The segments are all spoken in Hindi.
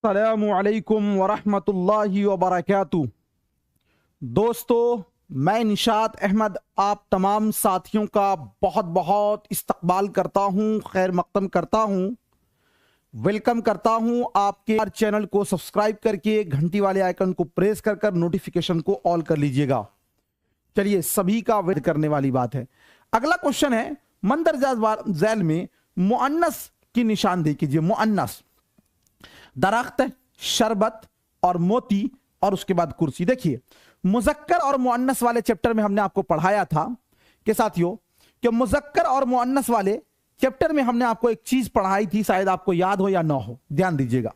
अस्सलामुअलैकुम वरहमतुल्लाहि वबरकातुहू। दोस्तों, मैं निशात अहमद आप तमाम साथियों का बहुत बहुत इस्तकबाल करता हूं, खैर मक़दम करता हूं, वेलकम करता हूं। आपके चैनल को सब्सक्राइब करके घंटी वाले आइकन को प्रेस कर कर नोटिफिकेशन को ऑल कर लीजिएगा। चलिए, सभी का वेट करने वाली बात है। अगला क्वेश्चन है, मंदरजा झैल में मुअन्नस की निशानदेही कीजिए। मुअन्नस दरख्त, शरबत और मोती और उसके बाद कुर्सी। देखिए, मुज़क्कर और मुअन्नस वाले चैप्टर में हमने आपको पढ़ाया था कि साथियों कि मुज़क्कर और मुअन्नस वाले चैप्टर में हमने आपको एक चीज पढ़ाई थी, शायद आपको याद हो या ना हो, ध्यान दीजिएगा।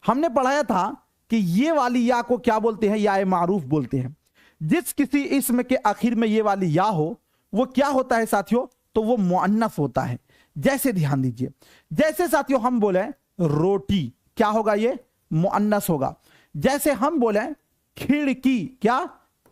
हमने पढ़ाया था कि ये वाली या को क्या बोलते हैं? या मारूफ बोलते हैं। जिस किसी इसम के आखिर में ये वाली या हो वो क्या होता है साथियों? तो वो मुअन्नस होता है। जैसे ध्यान दीजिए, जैसे साथियों हम बोले रोटी, क्या होगा? ये मुअन्नस होगा। जैसे हम बोले खिड़की, क्या?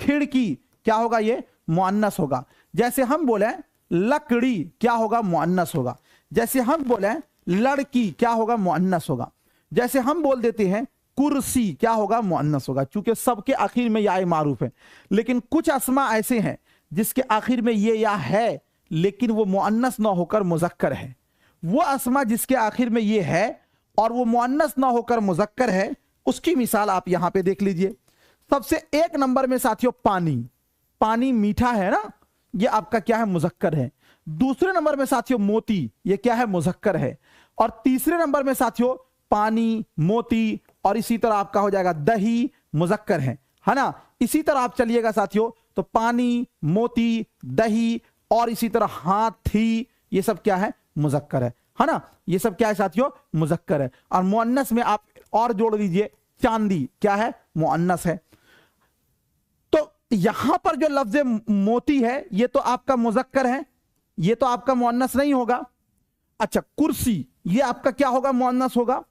खिड़की, क्या होगा? ये मुअन्नस होगा। जैसे हम बोले लकड़ी, क्या होगा? मुअन्नस होगा। जैसे हम बोले लड़की, क्या होगा? मुअन्नस होगा। जैसे हम बोल देते हैं कुर्सी, क्या होगा? मुअन्नस होगा। चूंकि सबके आखिर में या मारूफ है, लेकिन कुछ अस्मा ऐसे हैं जिसके आखिर में ये या है लेकिन वो मुअन्नस ना होकर मुज़क्कर है। वो अस्मा जिसके आखिर में ये है और वो मुअन्नस ना होकर मुज़क्कर है, उसकी मिसाल आप यहां पे देख लीजिए। सबसे एक नंबर में साथियों पानी। पानी मीठा है ना, ये आपका क्या है? मुज़क्कर है। दूसरे नंबर में साथियों मोती, ये क्या है? मुज़क्कर है। और तीसरे नंबर में साथियों पानी, मोती और इसी तरह आपका हो जाएगा दही, मुज़क्कर है ना। इसी तरह आप चलिएगा साथियों, तो पानी, मोती, दही और इसी तरह हाथी, ये सब क्या है? मुज़क्कर है ना। ये सब क्या है साथियों? मुज़क्कर है। और मुअन्नस में आप और जोड़ लीजिए चांदी, क्या है? मुअन्नस है। तो यहां पर जो लफ्ज मोती है ये तो आपका मुज़क्कर है, ये तो आपका मुअन्नस नहीं होगा। अच्छा, कुर्सी, ये आपका क्या होगा? मुअन्नस होगा।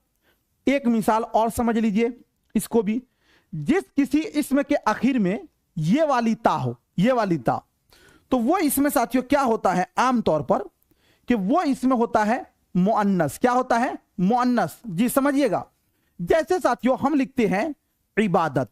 एक मिसाल और समझ लीजिए इसको भी। जिस किसी इसम के आखिर में ये वाली ता हो, ये वाली ता, तो वो इसमें साथियों क्या होता है आमतौर पर कि वो इसमें होता है मुअन्नस। क्या होता है? मुअन्नस। जी समझिएगा। जैसे साथियों हम लिखते हैं इबादत,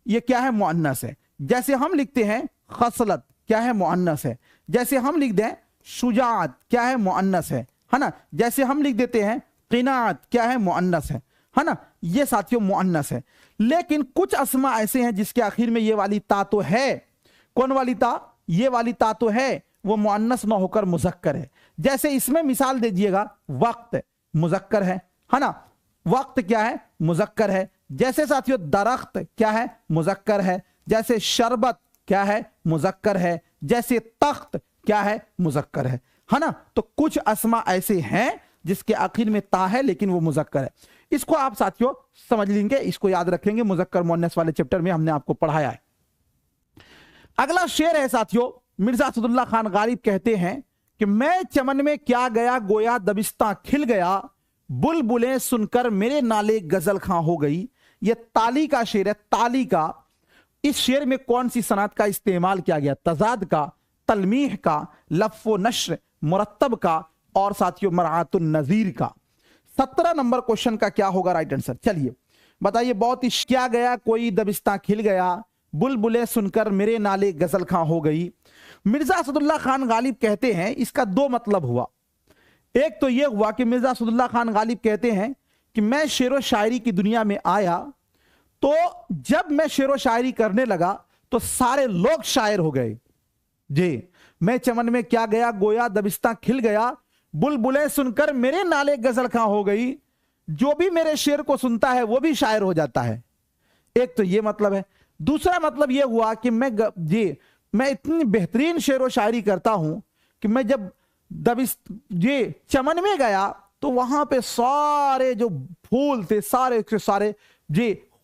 ये क्या है? मुअन्नस है। जैसे हम लिखते हैं खसलत, क्या है? मुअन्नस है। जैसे हम लिख दें शुजाअत, क्या है? मुअन्नस है ना। जैसे हम लिख देते हैं क़िनाअत, क्या है? मुअन्नस है ना। ये साथियों मुअन्नस है। लेकिन कुछ अस्मा ऐसे हैं जिसके आखिर में ये वाली ता तो है। कौन वाली ता? ये वाली ता तो है, वो मुअन्नस ना होकर मुज़क्कर है। जैसे इसमें मिसाल दीजिएगा, वक्त मुज़क्कर है ना। वक्त क्या है? मुज़क्कर है। जैसे साथियों दरख्त, क्या है? मुज़क्कर है। जैसे शरबत, क्या है? मुज़क्कर है। जैसे तख्त, क्या है? मुज़क्कर है ना। तो कुछ अस्मा ऐसे हैं जिसके आखिर में ता है लेकिन वो मुज़क्कर है। इसको आप साथियों समझ लेंगे, इसको याद रखेंगे। मुज़क्कर मुअन्नस वाले चैप्टर में हमने आपको पढ़ाया है। अगला शेर है साथियों, मिर्जा असदुल्लाह खान गालिब कहते हैं कि मैं चमन में क्या गया गोया दबिस्तां खिल गया, बुलबुलें सुनकर मेरे नाले गजल खां हो गई। यह ताली का शेर है, ताली का। इस शेर में कौन सी सनत का इस्तेमाल किया गया? तजाद का, तलमीह का, लफ़्फ़ो नश्र, मुरत्तब का और साथियों मरआतुन नज़ीर का। 17 नंबर क्वेश्चन का क्या होगा राइट आंसर? चलिए बताइए। बहुत ही क्या गया कोई दबिस्तां खिल गया, बुलबुलें सुनकर मेरे नाले गजल खां हो गई। मिर्जा असदुल्लाह खान गालिब कहते हैं इसका दो मतलब हुआ। एक तो यह हुआ कि मिर्जा असदुल्लाह खान गालिब कहते हैं कि मैं शेरो शायरी की दुनिया में आया, तो जब मैं शेरो शायरी करने लगा तो सारे लोग शायर हो गए। जी, मैं चमन में क्या गया गोया दबिस्तां खिल गया, बुलबुलें सुनकर मेरे नाले गजल खां हो गई। जो भी मेरे शेर को सुनता है वो भी शायर हो जाता है। एक तो ये मतलब है। दूसरा मतलब यह हुआ कि मैं इतनी बेहतरीन शेरो शायरी करता हूं कि मैं जब चमन में गया तो वहां पे सारे जो फूल थे सारे के सारे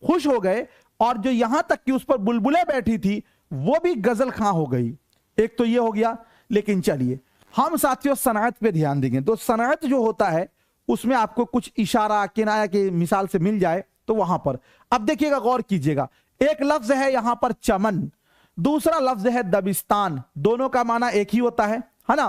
खुश हो गए, और जो यहां तक कि उस पर बुलबुलें बैठी थी वो भी गजल खां हो गई। एक तो ये हो गया। लेकिन चलिए हम साथियों सनात पे ध्यान देंगे। तो सनात जो होता है उसमें आपको कुछ इशारा किनाया के मिसाल से मिल जाए तो वहां पर अब देखिएगा, गौर कीजिएगा। एक लफ्ज है यहां पर चमन, दूसरा लफ्ज है दबिस्तान, दोनों का माना एक ही होता है ना।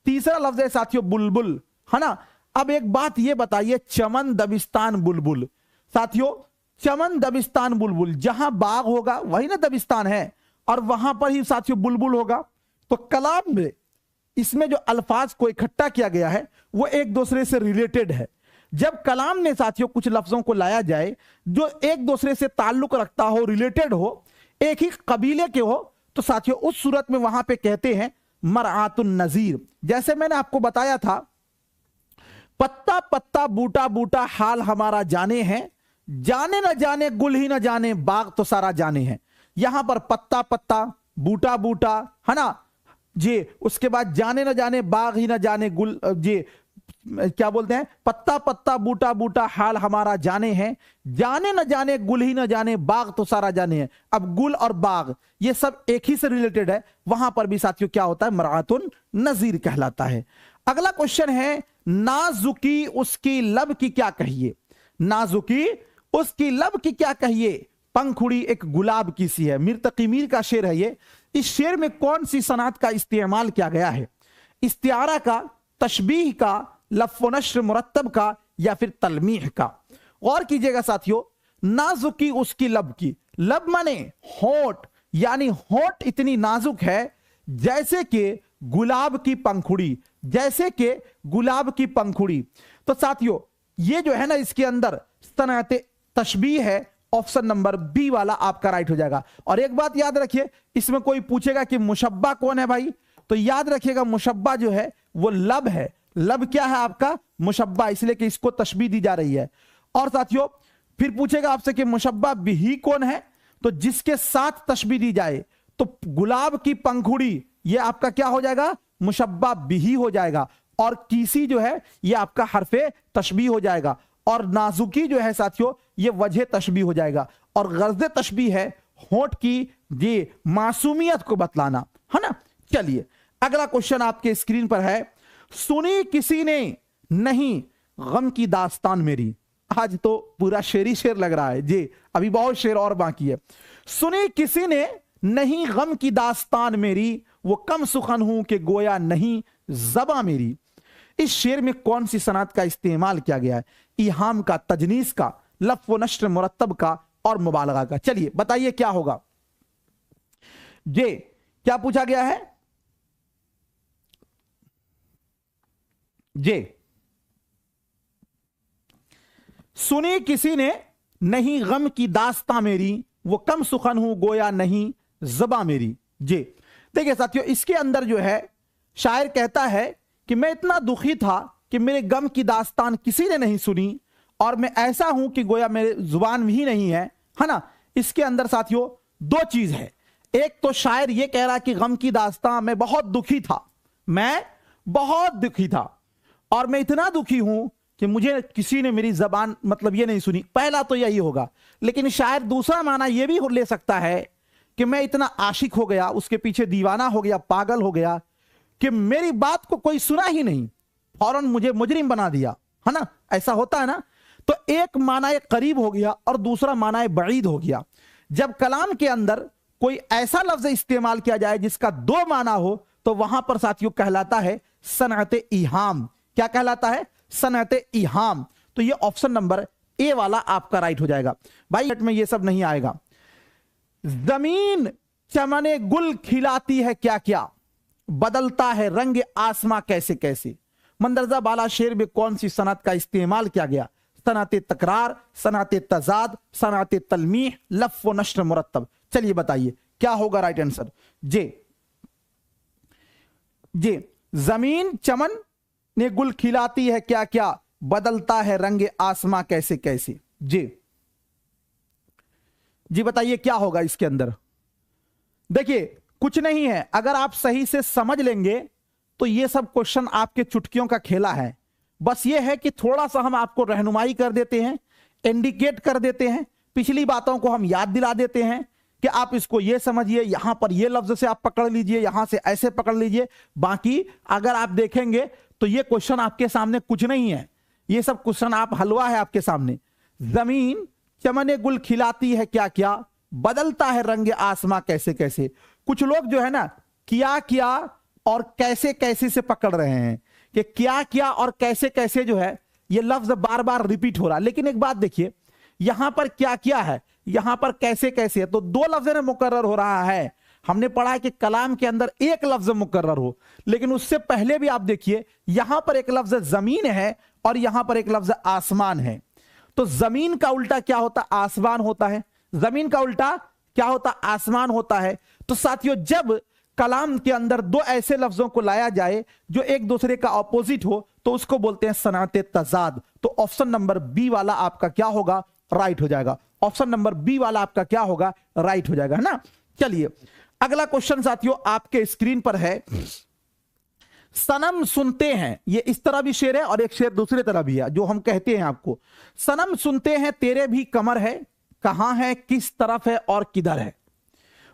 तीसरा लफ्ज है साथियों बुलबुल, है ना। अब एक बात ये बताइए, चमन, दबिस्तान, बुलबुल, साथियों चमन दबिस्तान बुलबुल, जहां बाग होगा वही ना दबिस्तान है, और वहां पर ही साथियों बुलबुल होगा। तो कलाम में इसमें जो अल्फाज को इकट्ठा किया गया है वो एक दूसरे से रिलेटेड है। जब कलाम में साथियों कुछ लफ्जों को लाया जाए जो एक दूसरे से ताल्लुक रखता हो, रिलेटेड हो, एक ही कबीले के हो, तो साथियों उस सूरत में वहां पे कहते हैं मरआतुन नजीर। जैसे मैंने आपको बताया था, पत्ता पत्ता बूटा बूटा हाल हमारा जाने हैं, जाने न जाने गुल ही न जाने बाग तो सारा जाने हैं। यहां पर पत्ता पत्ता बूटा बूटा है ना जी, उसके बाद जाने न जाने बाग ही न जाने गुल जी, क्या बोलते हैं, पत्ता पत्ता बूटा बूटा हाल हमारा जाने हैं, जाने न जाने गुल ही न जाने बाग तो सारा जाने हैं। अब गुल और बाग ये सब एक ही से रिलेटेड है, वहां पर भी साथियों क्या होता है, मरआतुन नजीर कहलाता है। अगला क्वेश्चन है, नाजुकी उसकी लब की क्या कहिए। नाजुकी उसकी लब की क्या कहिए, पंखुड़ी एक गुलाब की सी है। मीर तकी मीर का शेर है ये। इस शेर में कौन सी सनात का इस्तेमाल किया गया है, इस्तिआरा का, तशबीह का, लफ़्ज़ व नश्र मुरत्तब का, या फिर तलमीह का। गौर कीजिएगा साथियों, नाजुकी उसकी लब की, लब माने होठ, यानी होठ इतनी नाजुक है जैसे कि गुलाब की पंखुड़ी, जैसे कि गुलाब की पंखुड़ी। तो साथियों ये जो है ना, इसके अंदर सनात तशबीह है, ऑप्शन नंबर बी वाला आपका राइट हो जाएगा। और एक बात याद रखिए, इसमें कोई पूछेगा कि मुशब्बा कौन है भाई, तो याद रखिएगा मुशब्बा जो है वो लब है। लब क्या है आपका, मुशब्बा, इसलिए कि इसको तशबीह दी जा रही है। और साथियों फिर पूछेगा आपसे कि मुशब्बा बिही कौन है, तो जिसके साथ तशबीह दी जाए, तो गुलाब की पंखुड़ी ये आपका क्या हो जाएगा, मुशब्बा बिही हो जाएगा। और कीसी जो है ये आपका हरफे तशबीह हो जाएगा। और नाजुकी जो है साथियों ये वजह तशबीह हो जाएगा। और गर्ज़ तशबीह है होंठ की ये मासूमियत को बतलाना, है ना। चलिए अगला क्वेश्चन आपके स्क्रीन पर है, सुनी किसी ने नहीं गम की दास्तान मेरी। आज तो पूरा शेर ही शेर लग रहा है जी, अभी बहुत शेर और बाकी है। सुनी किसी ने नहीं गम की दास्तान मेरी, वो कम सुखन हूं कि गोया नहीं ज़बां मेरी। इस शेर में कौन सी सनात का इस्तेमाल किया गया है, इहाम का, तजनीस का, लफ़्ज़ व नश्र मुरत्तब का, और मुबालगा का। चलिए बताइए क्या होगा। जे क्या पूछा गया है, जे सुनी किसी ने नहीं गम की दास्तां मेरी, वो कम सुखन हूं गोया नहीं ज़बां मेरी। जे देखिए साथियों, इसके अंदर जो है शायर कहता है कि मैं इतना दुखी था कि मेरे गम की दास्तान किसी ने नहीं सुनी, और मैं ऐसा हूं कि गोया मेरे जुबान भी नहीं है ना। इसके अंदर साथियों दो चीज है। एक तो शायर ये कह रहा कि गम की दास्तान, मैं बहुत दुखी था, मैं बहुत दुखी था, और मैं इतना दुखी हूं कि मुझे किसी ने मेरी जबान मतलब ये नहीं सुनी। पहला तो यही होगा। लेकिन शायर दूसरा माना यह भी ले सकता है कि मैं इतना आशिक हो गया, उसके पीछे दीवाना हो गया, पागल हो गया कि मेरी बात को कोई सुना ही नहीं, फौरन मुझे मुजरिम बना दिया, है ना। ऐसा होता है ना। तो एक माना करीब हो गया और दूसरा माना बईद हो गया। जब कलाम के अंदर कोई ऐसा लफ्ज इस्तेमाल किया जाए जिसका दो माना हो, तो वहां पर साथियों कहलाता है सनअत इहाम। क्या कहलाता है, सनअत इहाम। तो ये ऑप्शन नंबर ए वाला आपका राइट हो जाएगा भाई। में ये सब नहीं आएगा। जमीन चमने गुल खिलाती है क्या क्या, बदलता है रंग आसमां कैसे कैसे। मंदरजा बाला शेर में कौन सी सनत का इस्तेमाल किया गया, सनत तकरार, सनत तजाद, सनत तलमीह, लफ़्ज़ व नश्र मुरत्तब। चलिए बताइए क्या होगा राइट आंसर। जे जमीन चमन ने गुल खिलाती है क्या क्या, बदलता है रंग आसमां कैसे कैसे। जी बताइए क्या होगा इसके अंदर। देखिए कुछ नहीं है, अगर आप सही से समझ लेंगे तो ये सब क्वेश्चन आपके चुटकियों का खेला है। बस ये है कि थोड़ा सा हम आपको रहनुमाई कर देते हैं, इंडिकेट कर देते हैं, पिछली बातों को हम याद दिला देते हैं कि आप इसको ये समझिए, यहां पर ये लफ्ज से आप पकड़ लीजिए, यहां से ऐसे पकड़ लीजिए। बाकी अगर आप देखेंगे तो ये क्वेश्चन आपके सामने कुछ नहीं है, ये सब क्वेश्चन आप हलवा है आपके सामने। जमीन चमने गुल खिलाती है क्या क्या, बदलता है रंग आसमां कैसे कैसे। कुछ लोग जो है ना किया क्या और कैसे कैसे से पकड़ रहे हैं कि क्या क्या और कैसे कैसे जो है ये लफ्ज बार बार रिपीट हो रहा है। लेकिन एक बात देखिए, यहां पर क्या क्या है, यहां पर कैसे कैसे है। तो दो लफ्ज में मुकर्रर हो रहा है। हमने पढ़ा है कि कलाम के अंदर एक लफ्ज मुकर्रर हो, लेकिन उससे पहले भी आप देखिए यहां पर एक लफ्ज जमीन है और यहां पर एक लफ्ज आसमान है। तो जमीन का उल्टा क्या होता, आसमान होता है। जमीन का उल्टा क्या होता, आसमान होता है। तो साथियों, जब कलाम के अंदर दो ऐसे लफ्जों को लाया जाए जो एक दूसरे का ऑपोजिट हो, तो उसको बोलते हैं सनाते तजाद। तो ऑप्शन नंबर बी वाला आपका क्या होगा, राइट हो जाएगा। ऑप्शन नंबर बी वाला आपका क्या होगा, राइट हो जाएगा, है ना। चलिए अगला क्वेश्चन साथियों आपके स्क्रीन पर है। सनम सुनते हैं, ये इस तरह भी शेर है और एक शेर दूसरी तरह भी है जो हम कहते हैं आपको। सनम सुनते हैं तेरे भी कमर है, कहां है, किस तरफ है और किधर है।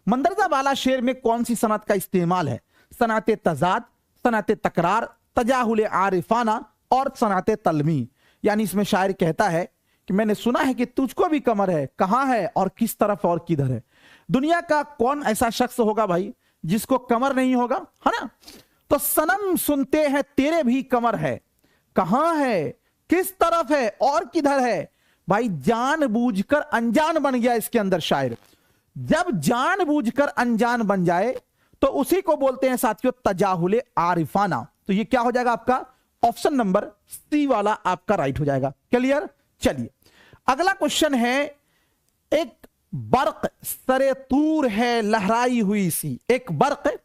मंदरजा वाला शेर में कौन सी सनत का इस्तेमाल है, सनाते तजाद, सनाते तकरार, तजाहुल आरिफाना और सनाते तलमी। यानी इसमें शायर कहता है कि मैंने सुना है कि तुझको भी कमर है, कहां है और किस तरफ और किधर है। दुनिया का कौन ऐसा शख्स होगा भाई जिसको कमर नहीं होगा, है ना। तो सनम सुनते हैं तेरे भी कमर है, कहां है, किस तरफ है और किधर है। भाई जानबूझकर अनजान बन गया इसके अंदर शायर। जब जानबूझकर अनजान बन जाए तो उसी को बोलते हैं साथियों तजाहुले आरिफाना। तो ये क्या हो जाएगा आपका, ऑप्शन नंबर सी वाला आपका राइट हो जाएगा। क्लियर। चलिए अगला क्वेश्चन है, एक बर्क सरे तूर है लहराई हुई सी। एक बर्क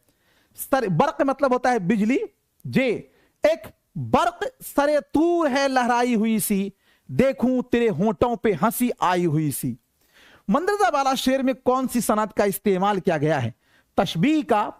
बर्क मतलब होता है बिजली, जे एक बर्क सरे तूर है लहराई हुई सी, देखूं तेरे होंठों पे हंसी आई हुई सी। मंदरजा वाला शेर में कौन सी सनत का इस्तेमाल किया गया है, तशबीह का,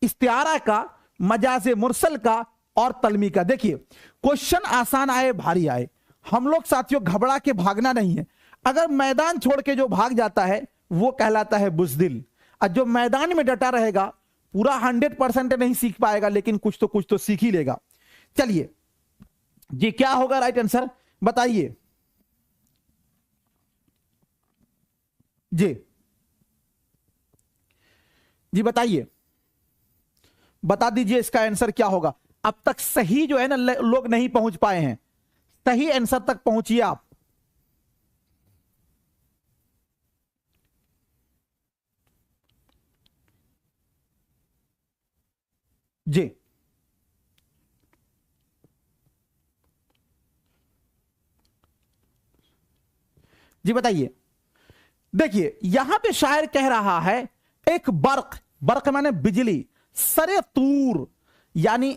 इस्तिआरा का, मजाज मुरसल का और तलमी का। देखिए क्वेश्चन आसान आए भारी आए, हम लोग साथियों घबरा के भागना नहीं है। अगर मैदान छोड़ के जो भाग जाता है वो कहलाता है बुज़दिल, और जो मैदान में डटा रहेगा पूरा 100% नहीं सीख पाएगा, लेकिन कुछ तो सीख ही लेगा। चलिए जी क्या होगा राइट आंसर बताइए जी, जी बताइए, बता दीजिए इसका आंसर क्या होगा। अब तक सही जो है ना लोग नहीं पहुंच पाए हैं, सही आंसर तक पहुंचिए आप। जी जी बताइए। देखिए यहां पे शायर कह रहा है एक बर्क, बर्क माने बिजली, सरे तूर यानी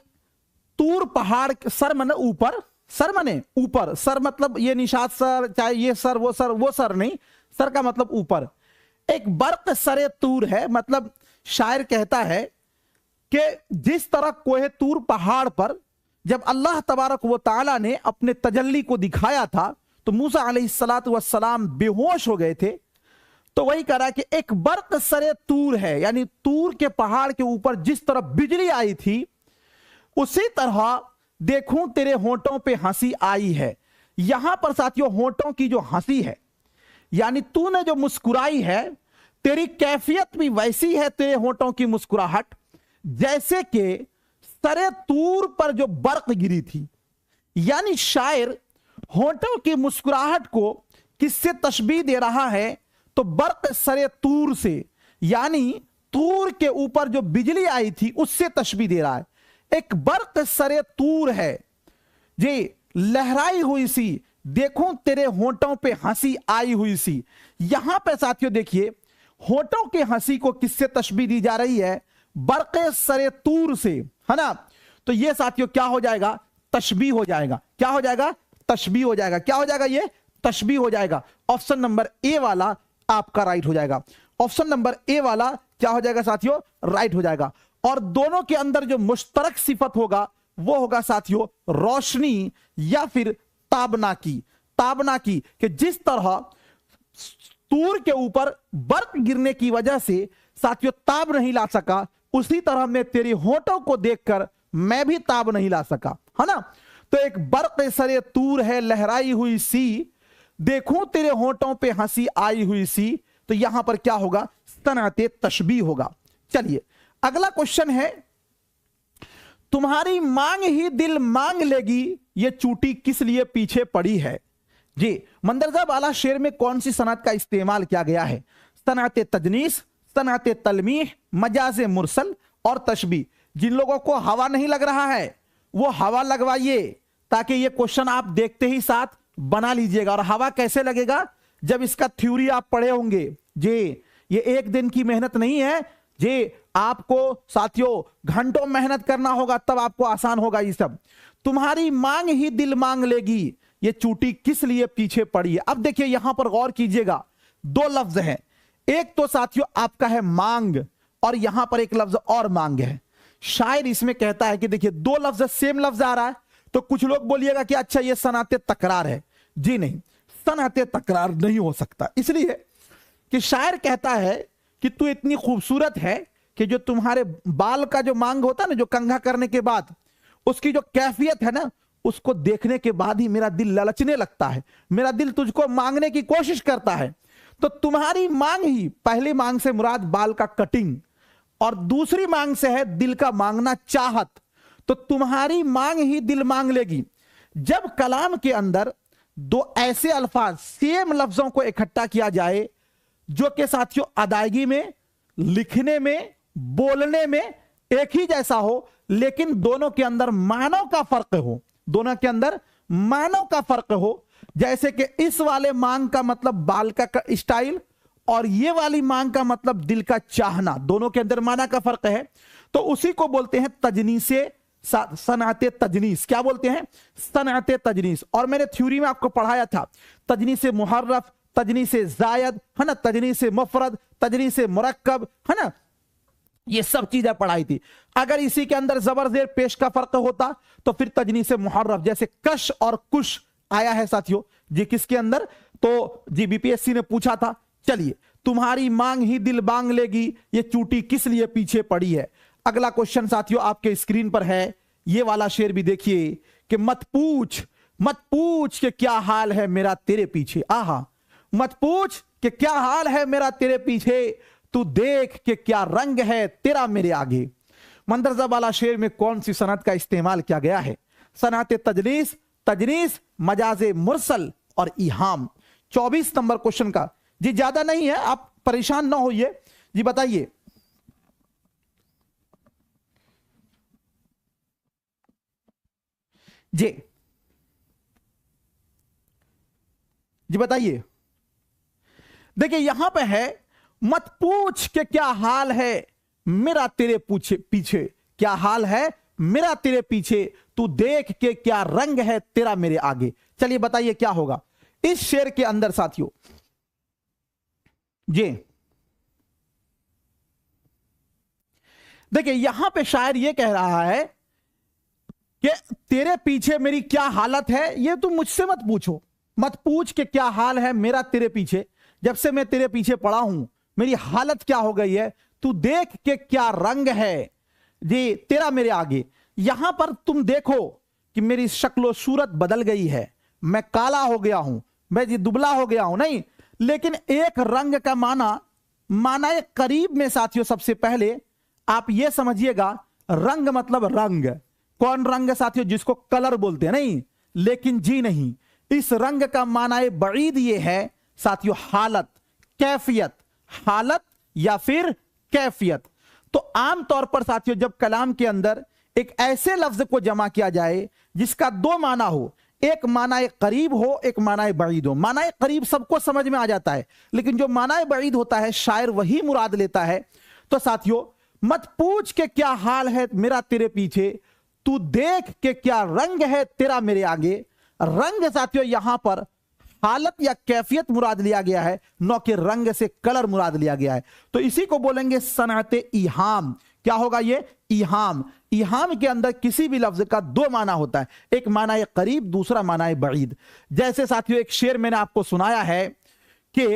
तूर पहाड़, सर माने ऊपर, सर माने ऊपर, सर मतलब ये निशाद सर, चाहे ये सर, वो सर नहीं, सर का मतलब ऊपर। एक बर्क सरे तूर है, मतलब शायर कहता है कि जिस तरह कोहे तूर पहाड़ पर जब अल्लाह तबारक व ताला ने अपने तजल्ली को दिखाया था तो मूसा अलैहिस्सलातु वस्सलाम बेहोश हो गए थे, तो वही कह रहा है कि एक बर्क सरे तूर है, यानी तूर के पहाड़ के ऊपर जिस तरह बिजली आई थी उसी तरह देखूं तेरे होंठों पे हंसी आई है। यहां पर साथियों होंठों की जो हंसी है, यानी तूने जो मुस्कुराई है, तेरी कैफियत भी वैसी है तेरे होंठों की मुस्कुराहट जैसे कि सरे तूर पर जो बर्क गिरी थी। यानी शायर होंठों की मुस्कुराहट को किससे तशबीह दे रहा है, तो बर्क सरे तूर से, यानी तूर के ऊपर जो बिजली आई थी उससे तशबीह दे रहा है। एक बर्क सरे तूर है जी, लहराई हुई सी, देखूं तेरे होंठों पे हंसी आई हुई सी। यहां पे साथियों देखिए होंठों की हंसी को किससे तशबीह दी जा रही है, बर्क सरे तूर से, है ना। तो ये साथियों क्या हो जाएगा, तशबीह हो जाएगा। क्या हो जाएगा, तशबीह हो जाएगा। क्या हो जाएगा, ये तशबीह हो जाएगा। ऑप्शन नंबर ए वाला आपका राइट हो जाएगा। ऑप्शन नंबर ए वाला क्या हो जाएगा साथियों, राइट हो जाएगा। और दोनों के अंदर जो मुश्तरक सिफत होगा वो होगा साथियों रोशनी या फिर ताबना की। ताबना की कि जिस तरह तूर के ऊपर बर्फ गिरने की वजह से साथियों ताब नहीं ला सका, उसी तरह मैं तेरी होंठों को देखकर मैं भी ताब नहीं ला सका, है ना। तो एक बर्क सरे तूर है लहराई हुई सी, देखूं तेरे होंठों पे हंसी आई हुई सी। तो यहां पर क्या होगा, सनाते तशबीह होगा। चलिए अगला क्वेश्चन है, तुम्हारी मांग ही दिल मांग लेगी, ये चूटी किस लिए पीछे पड़ी है। जी, मंदरजा वाला शेर में कौन सी सनअत का इस्तेमाल किया गया है? सनअत तजनीस, सनअत तलमीह, मजाज मुरसल और तशबी। जिन लोगों को हवा नहीं लग रहा है वो हवा लगवाइए, ताकि ये क्वेश्चन आप देखते ही साथ बना लीजिएगा। और हवा कैसे लगेगा? जब इसका थ्योरी आप पढ़े होंगे। जी, ये एक दिन की मेहनत नहीं है जी, आपको साथियों घंटों मेहनत करना होगा, तब आपको आसान होगा ये सब। तुम्हारी मांग ही दिल मांग लेगी, ये चूटी किस लिए पीछे पड़ी है। अब देखिए यहां पर गौर कीजिएगा, दो लफ्ज हैं। एक तो साथियों आपका है मांग, और यहां पर एक लफ्ज और मांग है। शायर इसमें कहता है कि देखिए दो लफ्ज सेम लफ्ज आ रहा है, तो कुछ लोग बोलिएगा कि अच्छा ये सनाते तकरार है। जी नहीं, सनाते तकरार नहीं हो सकता, इसलिए कि शायर कहता है कि तू इतनी खूबसूरत है कि जो तुम्हारे बाल का जो मांग होता है ना, जो कंघा करने के बाद उसकी जो कैफियत है ना, उसको देखने के बाद ही मेरा दिल ललचने लगता है, मेरा दिल तुझको मांगने की कोशिश करता है। तो तुम्हारी मांग ही, पहली मांग से मुराद बाल का कटिंग, और दूसरी मांग से है दिल का मांगना चाहत। तो तुम्हारी मांग ही दिल मांग लेगी। जब कलाम के अंदर दो ऐसे अल्फाज सेम लफ्जों को इकट्ठा किया जाए जो कि साथियों अदायगी में, लिखने में, बोलने में एक ही जैसा हो, लेकिन दोनों के अंदर मानव का फर्क हो, दोनों के अंदर मानव का फर्क हो। जैसे कि इस वाले मांग का मतलब बाल का स्टाइल, और ये वाली मांग का मतलब दिल का चाहना, दोनों के अंदर माना का फर्क है। तो उसी को बोलते हैं तजनीसे, सनाते तजनीस। क्या बोलते हैं? सनाते तजनीस। और मैंने थ्योरी में आपको पढ़ाया था, तजनीसे मुहर्रफ, तजनीसे जायद, है ना, तजनीसे मुफरद, तजनीसे मुरक्कब, है ना, ये सब चीजें पढ़ाई थी। अगर इसी के अंदर जबर जेर पेश का फर्क होता तो फिर तजनीसे मुहर्रफ, जैसे कश और कुश आया है साथियों जी किसके अंदर, तो जी बीपीएससी ने पूछा था। चलिए, तुम्हारी मांग ही दिल मांग लेगी, ये चूटी किस लिए पीछे पड़ी है। अगला क्वेश्चन साथियों आपके स्क्रीन पर है, ये वाला शेर भी देखिए कि मत पूछ कि क्या हाल है मेरा तेरे पीछे। आहा, मत पूछ कि क्या हाल है मेरा तेरे पीछे, तू देख कि क्या रंग है तेरा मेरे आगे। मंदरजा वाला शेर में कौन सी सनत का इस्तेमाल किया गया है? सनाते तजनीस, तजनीस, मजाजे मुरसल और इहाम। 24 नंबर क्वेश्चन का जी, ज्यादा नहीं है, आप परेशान ना होइए जी। बताइए जी, जी बताइए। देखिए यहां पे है, मत पूछ के क्या हाल है मेरा तेरे पीछे, क्या हाल है मेरा तेरे पीछे, तू देख के क्या रंग है तेरा मेरे आगे। चलिए बताइए क्या होगा इस शेर के अंदर साथियों। जी देखिए, यहां पे शायर ये कह रहा है कि तेरे पीछे मेरी क्या हालत है, ये तुम मुझसे मत पूछो। मत पूछ के क्या हाल है मेरा तेरे पीछे, जब से मैं तेरे पीछे पड़ा हूं मेरी हालत क्या हो गई है, तू देख के क्या रंग है जी तेरा मेरे आगे। यहां पर तुम देखो कि मेरी शक्लो सूरत बदल गई है, मैं काला हो गया हूं, मैं जी दुबला हो गया हूं, नहीं, लेकिन एक रंग का माना एक करीब में साथियों। सबसे पहले आप यह समझिएगा, रंग मतलब रंग, कौन रंग साथियों? जिसको कलर बोलते हैं, नहीं, लेकिन जी नहीं, इस रंग का माना बईद ये है साथियों, हालत, कैफियत, हालत या फिर कैफियत। तो आमतौर पर साथियों जब कलाम के अंदर एक ऐसे लफ्ज को जमा किया जाए जिसका दो माना हो, एक माना करीब हो, एक माना बईद हो। माना करीब सबको समझ में आ जाता है, लेकिन जो माना बईद होता है शायर वही मुराद लेता है। तो साथियों, मत पूछ के क्या हाल है मेरा तेरे पीछे, तू देख के क्या रंग है तेरा मेरे आगे। रंग साथियों यहां पर हालत या कैफियत मुराद लिया गया है, न कि रंग से कलर मुराद लिया गया है। तो इसी को बोलेंगे सनअते इहाम। क्या होगा ये? इहाम। इहाम के अंदर किसी भी लफ्ज का दो माना होता है, एक माना है करीब, दूसरा माना है बईद। जैसे साथियों एक शेर मैंने आपको सुनाया है कि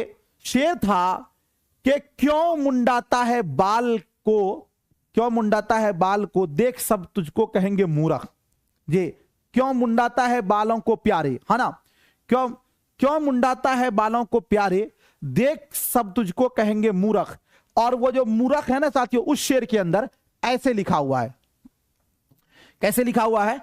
शेर था कि क्यों मुंडाता है बाल को, क्यों मुंडाता है बाल को, देख सब तुझको कहेंगे मूर्ख। जी, क्यों मुंडाता है बालों को प्यारे, है ना, क्यों मुंडाता है बालों को प्यारे, देख सब तुझको कहेंगे मूर्ख। और वो जो मूर्ख है ना साथियों, उस शेर के अंदर ऐसे लिखा हुआ है। कैसे लिखा हुआ है?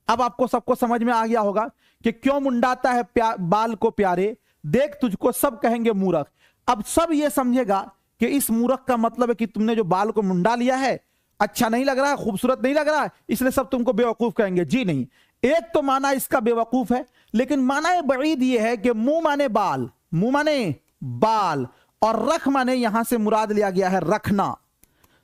अब आपको सबको समझ में आ गया होगा कि क्यों मुंडाता है बाल को प्यारे, देख तुझको सब कहेंगे मूर्ख। अब सब ये समझेगा कि इस मूर्ख का मतलब है कि तुमने जो बाल को मुंडा लिया है अच्छा नहीं लग रहा है, खूबसूरत नहीं लग रहा है, इसलिए सब तुमको बेवकूफ कहेंगे। जी नहीं, एक तो माना इसका बेवकूफ है, लेकिन माना बईद ये है कि मुंह माने बाल, मुंह माने बाल, और रख माने यहां से मुराद लिया गया है रखना।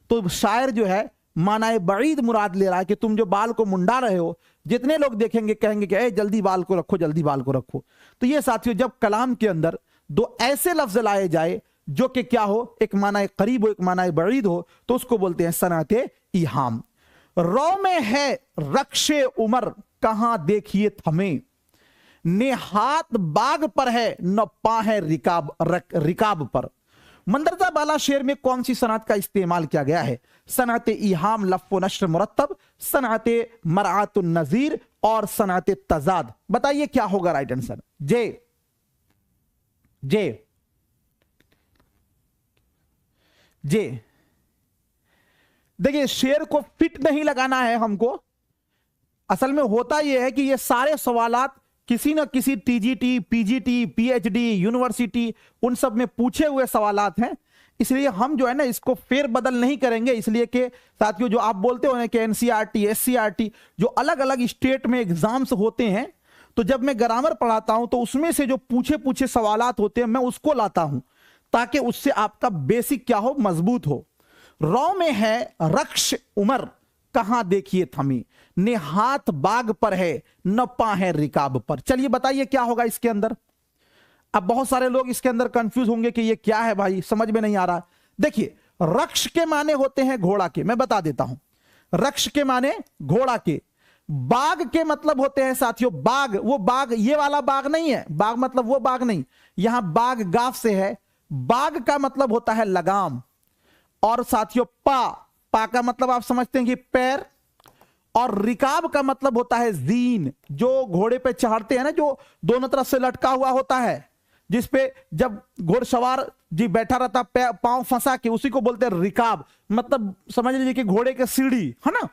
तो शायर जो है माना बईद मुराद ले रहा है कि तुम जो बाल को मुंडा रहे हो, जितने लोग देखेंगे कहेंगे कि जल्दी बाल को रखो, जल्दी बाल को रखो। तो ये साथियों, जब कलाम के अंदर दो ऐसे लफ्ज लाए जाए जो कि क्या हो, एक माना करीब हो, एक माना बईद हो, तो उसको बोलते हैं सनाते इहाम। रौ में है रक्षे उमर कहां देखिए थमे, ने हाथ बाग पर है न पा है रिकाब पर। मंदरजा बाला शेर में कौन सी सनअत का इस्तेमाल किया गया है? सनअत इहाम, लफ़्फ़ नश्र मुरत्तब, सनअत मरआतुन नज़ीर और सनअत तजाद। बताइए क्या होगा राइट आंसर? जे जे जे देखिए, शेर को फिट नहीं लगाना है हमको। असल में होता यह है कि ये सारे सवालात किसी न किसी टीजीटी, पीजीटी, पीएचडी, यूनिवर्सिटी, उन सब में पूछे हुए सवालात हैं। इसलिए हम जो है ना इसको फेर बदल नहीं करेंगे। इसलिए कि साथियों, जो आप बोलते हो ना कि एनसीईआरटी, एससीईआरटी, जो अलग अलग स्टेट में एग्जाम्स होते हैं, तो जब मैं ग्रामर पढ़ाता हूं तो उसमें से जो पूछे सवालात होते हैं मैं उसको लाता हूं, ताकि उससे आपका बेसिक क्या हो, मजबूत हो। रौ में है रक्ष उमर कहां देखिए थमी, ने हाथ बाग पर है न पा है रिकाब पर। चलिए बताइए क्या होगा इसके अंदर। अब बहुत सारे लोग इसके अंदर कंफ्यूज होंगे कि ये क्या है भाई, समझ में नहीं आ रहा। देखिए, रक्ष के माने होते हैं घोड़ा के, मैं बता देता हूं। रक्ष के माने घोड़ा के, बाग के मतलब होते हैं साथियों बाग, वो बाग ये वाला बाग नहीं है, बाग मतलब वो बाग नहीं, यहां बाग गाफ से है। बाग का मतलब होता है लगाम। और साथियों पा का मतलब आप समझते हैं कि पैर, और रिकाब का मतलब होता है जीन, जो घोड़े पे चढ़ते हैं ना, जो दोनों तरफ से लटका हुआ होता है, जिसपे जब घोड़सवार जी बैठा रहता पांव फंसा के, उसी को बोलते हैं रिकाब। मतलब समझ लीजिए कि घोड़े के सीढ़ी है ना।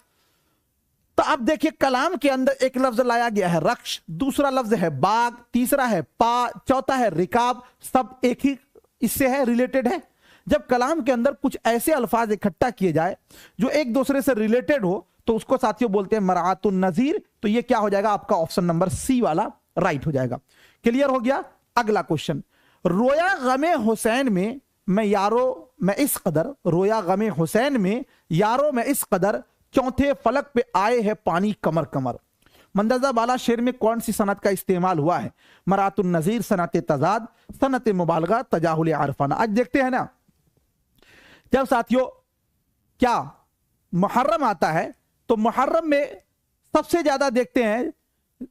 तो अब देखिए, कलाम के अंदर एक लफ्ज लाया गया है रक्ष, दूसरा लफ्ज है बाग, तीसरा है पा, चौथा है रिकाब, सब एक ही इससे है, रिलेटेड है। जब कलाम के अंदर कुछ ऐसे अल्फाज इकट्ठा किए जाए जो एक दूसरे से रिलेटेड हो, तो उसको साथियों बोलते हैं मरआतुन नज़ीर। तो ये क्या हो जाएगा आपका? ऑप्शन नंबर सी वाला राइट हो जाएगा। क्लियर हो गया? अगला क्वेश्चन, रोया गमे हुसैन में मैं यारो मैं इस कदर, रोया गमे हुसैन में यारो मैं इस कदर, चौथे फलक पे आए हैं पानी कमर कमर। मंदरजा बाला शेर में कौन सी सनत का इस्तेमाल हुआ है? मरातुन नज़ीर, सनत तजाद, सनत मुबालगा, तजाहुल आरफाना। आज देखते हैं ना, जब साथियों क्या मुहर्रम आता है, तो मुहर्रम में सबसे ज्यादा देखते हैं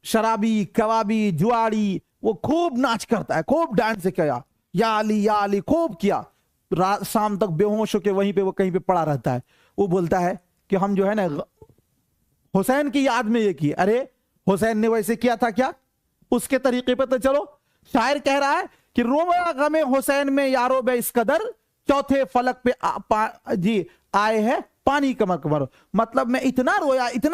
शराबी, कबाबी, जुआड़ी, वो खूब नाच करता है, खूब डांस किया, या अली खूब किया, रात शाम तक बेहोश होकर वहीं पे वो कहीं पे पड़ा रहता है। वो बोलता है कि हम जो है ना हुसैन की याद में ये किए। अरे हुसैन ने वैसे किया था क्या? उसके तरीके पे तो चलो। शायर कह रहा है कि रोया गमे हुसैन में यारो बे इस कदर, चौथे फलक पे जी आए हैं पानी कमर कमर। मतलब मैं इतना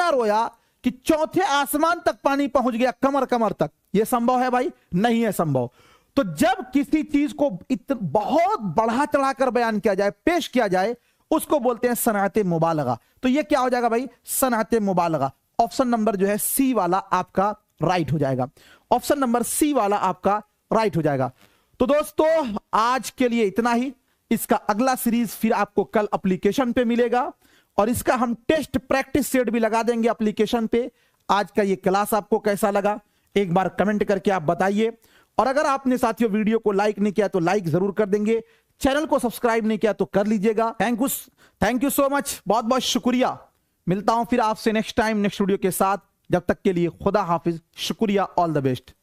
रोया कि चौथे आसमान तक पानी पहुंच गया, कमर कमर तक। यह संभव है भाई? नहीं है संभव। तो जब किसी चीज को बहुत बढ़ा चढ़ाकर बयान किया जाए, पेश किया जाए, उसको बोलते हैं सनाते मुबालगा। तो यह क्या हो जाएगा भाई? सनाते मुबालगा। ऑप्शन नंबर जो है सी वाला आपका राइट हो जाएगा। ऑप्शन नंबर सी वाला आपका राइट हो जाएगा। तो दोस्तों आज के लिए इतना ही। इसका अगला सीरीज फिर आपको कल एप्लीकेशन पे मिलेगा, और इसका हम टेस्ट प्रैक्टिस सेट भी लगा देंगे एप्लीकेशन पे। आज का ये क्लास आपको कैसा लगा एक बार कमेंट करके आप बताइए। और अगर आपने साथियों वीडियो को लाइक नहीं किया तो लाइक जरूर कर देंगे, चैनल को सब्सक्राइब नहीं किया तो कर लीजिएगा। थैंक यू सो मच, बहुत बहुत शुक्रिया। मिलता हूं फिर आपसे नेक्स्ट टाइम नेक्स्ट वीडियो के साथ। जब तक के लिए खुदा हाफिज, शुक्रिया, ऑल द बेस्ट।